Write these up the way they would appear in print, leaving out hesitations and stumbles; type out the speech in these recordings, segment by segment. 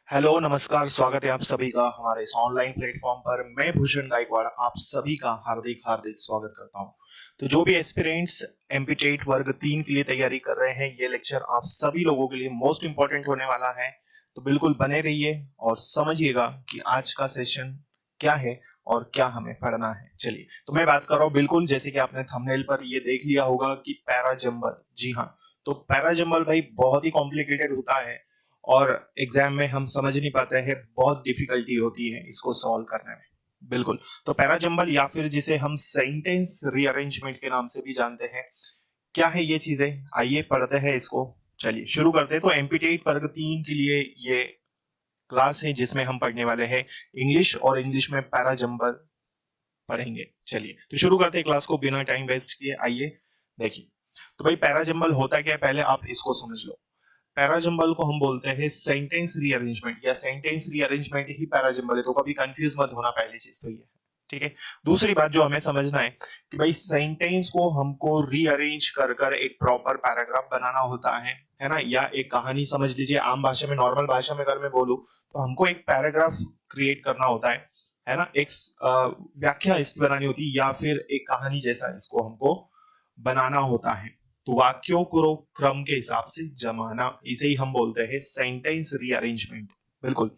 Hello नमस्कार, स्वागत है आप सभी का हमारे इस ऑनलाइन प्लेटफॉर्म पर। मैं भूषण गायकवाड़ आप सभी का हार्दिक हार्दिक स्वागत करता हूं। तो जो भी एस्पिरेंट्स एमपी वर्ग 3 के लिए तैयारी कर रहे हैं, ये लेक्चर आप सभी लोगों के लिए मोस्ट इंपॉर्टेंट होने वाला है। तो बिल्कुल बने रहिए और समझिएगा कि आज का सेशन क्या है और क्या हमें पढ़ना है। चलिए, तो मैं बात कर रहा हूँ बिल्कुल जैसे कि आपने थंबनेल पर ये देख लिया होगा कि पैराजंबल। जी हाँ, तो पैराजंबल भाई बहुत ही कॉम्प्लिकेटेड होता है और एग्जाम में हम समझ नहीं पाते हैं, बहुत डिफिकल्टी होती है इसको सॉल्व करने में। बिल्कुल, तो पैराजंबल या फिर जिसे हम सेंटेंस रीअरेंजमेंट के नाम से भी जानते हैं, क्या है ये चीजें, आइए पढ़ते हैं इसको। चलिए शुरू करते हैं। तो एमपीटी वर्ग 3 के लिए ये क्लास है जिसमें हम पढ़ने वाले हैं इंग्लिश, और इंग्लिश में पैराजंबल पढ़ेंगे। चलिए तो शुरू करते हैं क्लास को बिना टाइम वेस्ट किए। आइए देखिए, तो भाई पैराजंबल होता क्या है, पहले आप इसको समझ लो। पैराजंबल को हम बोलते हैं सेंटेंस रीअरेंजमेंट, या सेंटेंस रीअरेंजमेंट ही पैराजंबल है, तो कभी कंफ्यूज मत होना, पहली चीज तो ये है। ठीक है, दूसरी बात जो हमें समझना है कि भाई सेंटेंस को हमको रीअरेंज कर कर एक प्रॉपर पैराग्राफ बनाना होता है ना, या एक कहानी समझ लीजिए। आम भाषा में, नॉर्मल भाषा में अगर मैं बोलूं तो हमको एक पैराग्राफ क्रिएट करना होता है ना, एक व्याख्या इसकी बनानी होती है, या फिर एक कहानी जैसा इसको हमको बनाना होता है। तो वाक्यों को क्रम के हिसाब से जमाना, इसे ही हम बोलते हैं सेंटेंस रीअरेंजमेंट। बिल्कुल,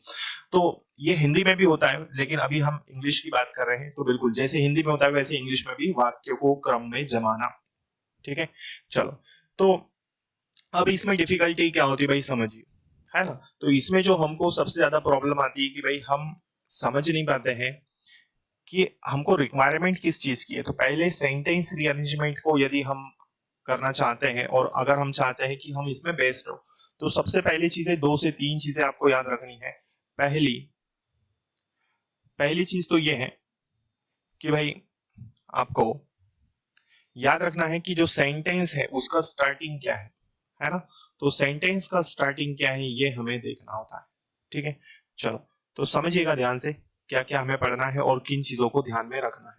तो ये हिंदी में भी होता है, लेकिन अभी हम इंग्लिश की बात कर रहे हैं। तो बिल्कुल जैसे हिंदी में होता है वैसे इंग्लिश में भी वाक्यों को क्रम में जमाना। ठीक है, चलो। तो अब इसमें डिफिकल्टी क्या होती है भाई, समझिए, है ना। तो इसमें जो हमको सबसे ज्यादा प्रॉब्लम आती है कि भाई हम समझ नहीं पाते हैं कि हमको रिक्वायरमेंट किस चीज की है। तो पहले सेंटेंस रीअरेंजमेंट को यदि हम करना चाहते हैं, और अगर हम चाहते हैं कि हम इसमें बेस्ट हो, तो सबसे पहली चीजें, 2 से 3 चीजें आपको याद रखनी है। पहली पहली चीज तो ये है कि भाई आपको याद रखना है कि जो सेंटेंस है उसका स्टार्टिंग क्या है ना। तो सेंटेंस का स्टार्टिंग क्या है ये हमें देखना होता है। ठीक है, चलो, तो समझिएगा ध्यान से क्या क्या हमें पढ़ना है और किन चीजों को ध्यान में रखना है।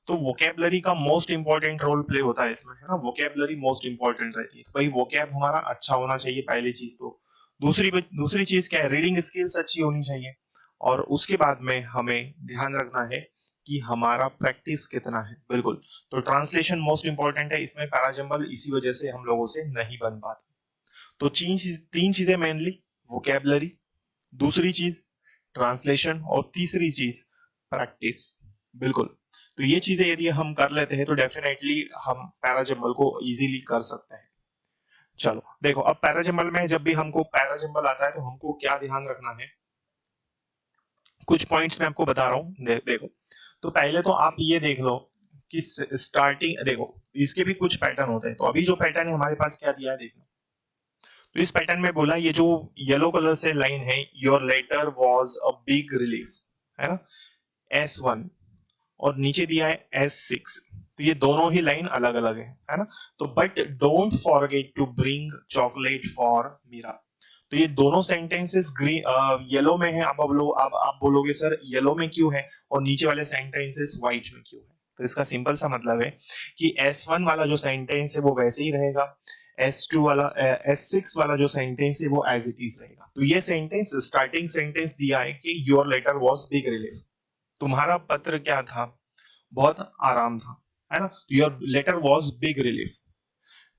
तो वोकेबलरी का मोस्ट इंपॉर्टेंट रोल प्ले होता है इसमें, है ना। वोकेबलरी मोस्ट इंपॉर्टेंट रहती है, तो भाई वोकैब हमारा अच्छा होना चाहिए, पहली चीज तो। दूसरी चीज क्या है, रीडिंग स्किल्स अच्छी होनी चाहिए। और उसके बाद में हमें ध्यान रखना है कि हमारा प्रैक्टिस कितना है। बिल्कुल, तो ट्रांसलेशन मोस्ट इंपॉर्टेंट है इसमें। पैराजंबल इसी वजह से हम लोगों से नहीं बन पाता। तो तीन चीजें मेनली, वोकेबलरी, दूसरी चीज ट्रांसलेशन, और तीसरी चीज प्रैक्टिस। बिल्कुल, तो ये चीजें यदि हम कर लेते हैं तो डेफिनेटली हम पैराजंबल को इजीली कर सकते हैं। चलो देखो, अब पैराजंबल में जब भी हमको पैराजंबल आता है तो हमको क्या ध्यान रखना है, कुछ पॉइंट्स मैं आपको बता रहा हूँ। देखो, तो पहले तो आप ये देख लो कि स्टार्टिंग, देखो इसके भी कुछ पैटर्न होते हैं। तो अभी जो पैटर्न है हमारे पास क्या दिया है, देखो। तो इस पैटर्न में बोला, ये जो येलो कलर से लाइन है, your letter was a big relief, है ना, S1, और नीचे दिया है S6। तो ये दोनों ही लाइन अलग अलग है ना। तो but don't forget to bring chocolate for Meera. तो ये दोनों सेंटेंसेस ग्रीन येलो में है। अब आप बोलोगे सर येलो में क्यों है और नीचे वाले सेंटेंसेस व्हाइट में क्यों है। तो इसका सिंपल सा मतलब है कि S1 वाला जो सेंटेंस है वो वैसे ही रहेगा, S2 वाला S6 वाला जो सेंटेंस है वो एज इट इज रहेगा। तो ये सेंटेंस, स्टार्टिंग सेंटेंस दिया है कि your letter was big relief, तुम्हारा पत्र क्या था, बहुत आराम था, है ना। Your letter was big relief.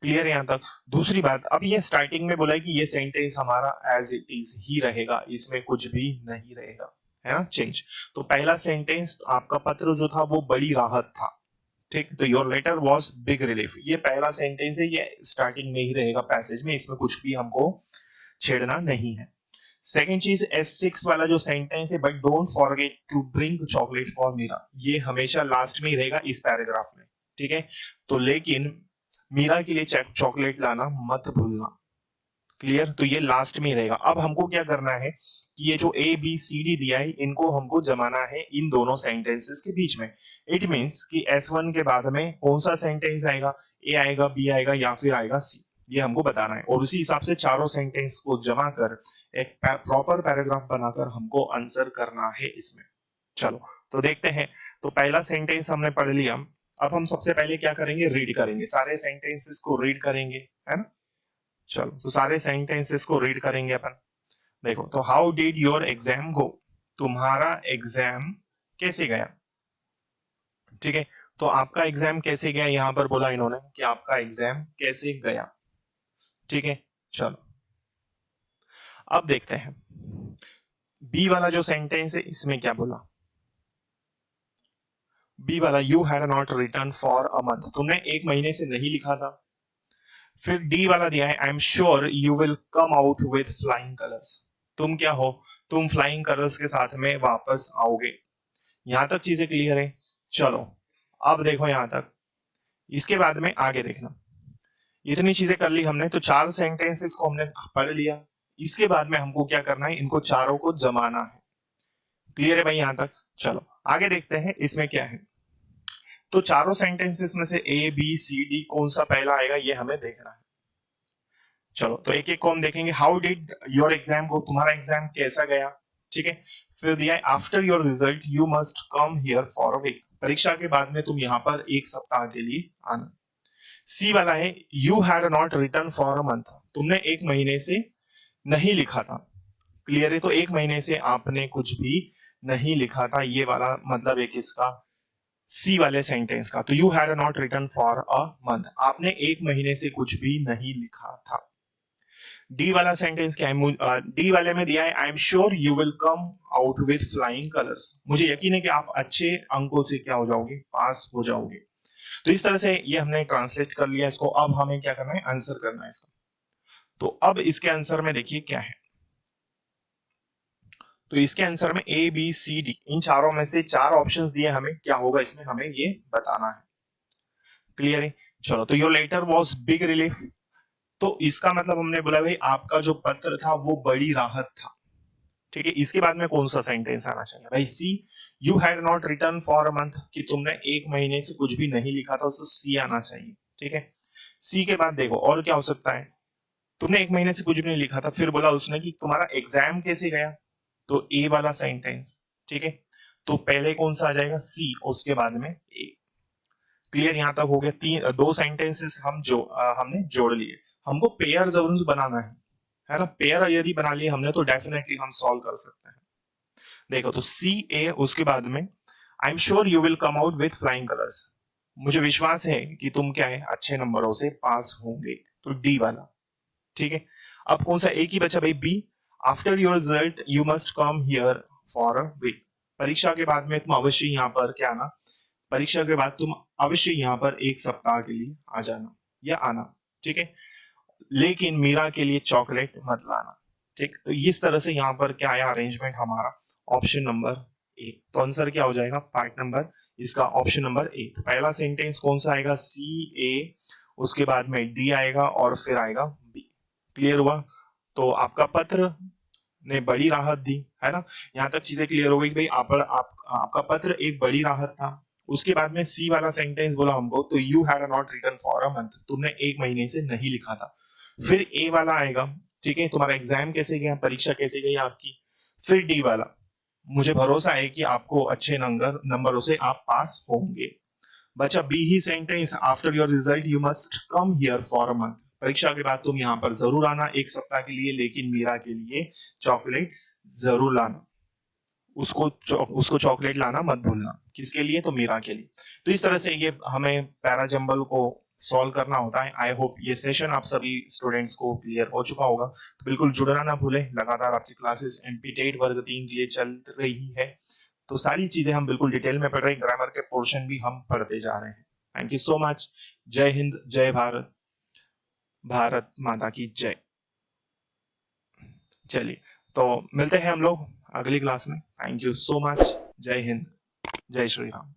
Clear है यहाँ तक। दूसरी बात, अब ये स्टार्टिंग में बोला है कि ये सेंटेंस हमारा एज इट इज ही रहेगा, इसमें कुछ भी नहीं रहेगा, है ना, चेंज। तो पहला सेंटेंस, आपका पत्र जो था वो बड़ी राहत था। ठीक, तो your letter was big relief, ये पहला सेंटेंस है, ये स्टार्टिंग में ही रहेगा पैसेज में, इसमें कुछ भी हमको छेड़ना नहीं है। सेकेंड चीज, S6 वाला जो सेंटेंस है, but don't forget to bring chocolate for Meera, ये हमेशा लास्ट में ही रहेगा इस पैराग्राफ में। ठीक है, तो लेकिन मीरा के लिए चॉकलेट लाना मत भूलना। क्लियर, तो ये लास्ट में ही रहेगा। अब हमको क्या करना है कि ये जो ABCD दिया है इनको हमको जमाना है इन दोनों सेंटेंसेस के बीच में। इट मींस कि S1 के बाद में कौन सा सेंटेंस आएगा, A आएगा, B आएगा, या फिर आएगा C, ये हमको बताना है। और उसी हिसाब से चारों सेंटेंस को जमा कर एक प्रॉपर पैराग्राफ बनाकर हमको आंसर करना है इसमें। चलो तो देखते हैं। तो पहला सेंटेंस हमने पढ़ लिया। अब हम सबसे पहले क्या करेंगे, रीड करेंगे, सारे सेंटेंसेस को रीड करेंगे, है ना। चलो, तो सारे सेंटेंसेस को रीड करेंगे अपन। देखो, तो how did your exam go, तुम्हारा एग्जाम कैसे गया। ठीक है, तो आपका एग्जाम कैसे गया, यहां पर बोला इन्होंने कि आपका एग्जाम कैसे गया। ठीक है, चलो अब देखते हैं बी वाला जो सेंटेंस है इसमें क्या बोला। बी वाला, you had not return for a month, तुमने एक महीने से नहीं लिखा था। फिर डी वाला दिया है, I am sure you will come out with flying colours, तुम क्या हो, तुम फ्लाइंग कलर्स के साथ में वापस आओगे। यहां तक चीजें क्लियर है। चलो अब देखो यहां तक, इसके बाद में आगे देखना। इतनी चीजें कर ली हमने, तो चार सेंटेंसेस को हमने पढ़ लिया। इसके बाद में हमको क्या करना है, इनको चारों को जमाना है। क्लियर है भाई यहां तक। चलो आगे देखते हैं इसमें क्या है। तो चारों सेंटेंसेस में से ए बी सी डी कौन सा पहला आएगा ये हमें देखना है। चलो तो एक एक को हम देखेंगे। How did your exam go, तुम्हारा एग्जाम कैसा गया। ठीक है, फिर दिया है after your result you must come here for a week, परीक्षा के बाद में तुम यहाँ पर एक सप्ताह के लिए आना। सी वाला है, you had not return for a month, तुमने एक महीने से नहीं लिखा था। क्लियर है, तो एक महीने से आपने कुछ भी नहीं लिखा था, ये वाला मतलब एक इसका सी वाले सेंटेंस का। तो you had not return for a month, आपने एक महीने से कुछ भी नहीं लिखा था। डी वाला सेंटेंस क्या है, डी वाले में दिया है, I am sure you will come out with flying colours, मुझे यकीन है कि आप अच्छे अंकों से क्या हो जाओगे, पास हो जाओगे। तो इस तरह से ये हमने ट्रांसलेट कर लिया इसको। अब हमें क्या करना है, आंसर करना है इसका। तो अब इसके आंसर में देखिए क्या है। तो इसके आंसर में ए बी सी डी इन चारों में से चार ऑप्शंस दिए हमें, क्या होगा इसमें हमें ये बताना है। क्लियर है। चलो, तो your letter was big relief, तो इसका मतलब हमने बोला भाई आपका जो पत्र था वो बड़ी राहत था। ठीक है, इसके बाद में कौन सा सेंटेंस आना चाहिए भाई, see. You had not return for a month, कि तुमने एक महीने से कुछ भी नहीं लिखा था, तो सी आना चाहिए। ठीक है, सी के बाद देखो और क्या हो सकता है, तुमने एक महीने से कुछ भी नहीं लिखा था, फिर बोला उसने कि तुम्हारा एग्जाम कैसे गया, तो ए वाला सेंटेंस। ठीक है, तो पहले कौन सा आ जाएगा, सी, उसके बाद में ए। क्लियर, यहां तक हो गया। दो सेंटेंसेस हमने जोड़ लिए। हमको पेयर जरूर बनाना है ना। पेयर यदि बना लिए हमने तो डेफिनेटली हम सॉल्व कर सकते हैं। देखो, तो सी ए, उसके बाद में I am sure you will come out with flying colours, मुझे विश्वास है कि तुम क्या है, अच्छे नंबरों से पास होंगे, तो डी वाला। ठीक है, अब कौन सा एक ही बचा भाई, B. After your result you must come here for a week, परीक्षा के बाद में तुम अवश्य यहाँ पर क्या आना, परीक्षा के बाद तुम अवश्य यहाँ पर एक सप्ताह के लिए आ जाना या आना। ठीक है, लेकिन मीरा के लिए चॉकलेट मत लाना। ठीक, तो इस तरह से यहाँ पर क्या आया अरेंजमेंट हमारा, ऑप्शन नंबर ए। तो आंसर क्या हो जाएगा, पार्ट नंबर इसका ऑप्शन नंबर ए। तो पहला सेंटेंस कौन सा आएगा, सी ए, उसके बाद में डी आएगा और फिर आएगा बी। क्लियर हुआ। तो आपका पत्र ने बड़ी राहत दी, है ना। यहाँ तक चीजें क्लियर हो गई भाई, आपका पत्र एक बड़ी राहत था। उसके बाद में सी वाला सेंटेंस बोला हमको, तो you had not written for a month, तुमने एक महीने से नहीं लिखा था। फिर ए वाला आएगा, ठीक है, तुम्हारा एग्जाम कैसे गया, परीक्षा कैसे गई आपकी। फिर डी वाला, मुझे भरोसा है कि आपको अच्छे नंबरों से आप पास होंगे। बचा बी ही sentence, after your result you must come here for a month, परीक्षा के बाद तुम यहाँ पर जरूर आना एक सप्ताह के लिए, लेकिन मीरा के लिए चॉकलेट जरूर लाना, उसको चॉकलेट लाना मत भूलना। किसके लिए, तो मीरा के लिए। तो इस तरह से ये हमें पैराजंबल को सॉल्व करना होता है। आई होप ये सेशन आप सभी स्टूडेंट्स को क्लियर हो चुका होगा। तो बिल्कुल जुड़ना ना भूलें, लगातार आपकी क्लासेस एमपी वर्ग 3 के लिए चल रही है, तो सारी चीजें हम बिल्कुल डिटेल में पढ़ रहे हैं, ग्रामर के पोर्शन भी हम पढ़ते जा रहे हैं। Thank you so much. जय हिंद, जय भारत, भारत माता की जय। चलिए, तो मिलते हैं हम लोग अगली क्लास में। Thank you so much. जय हिंद, जय श्री राम।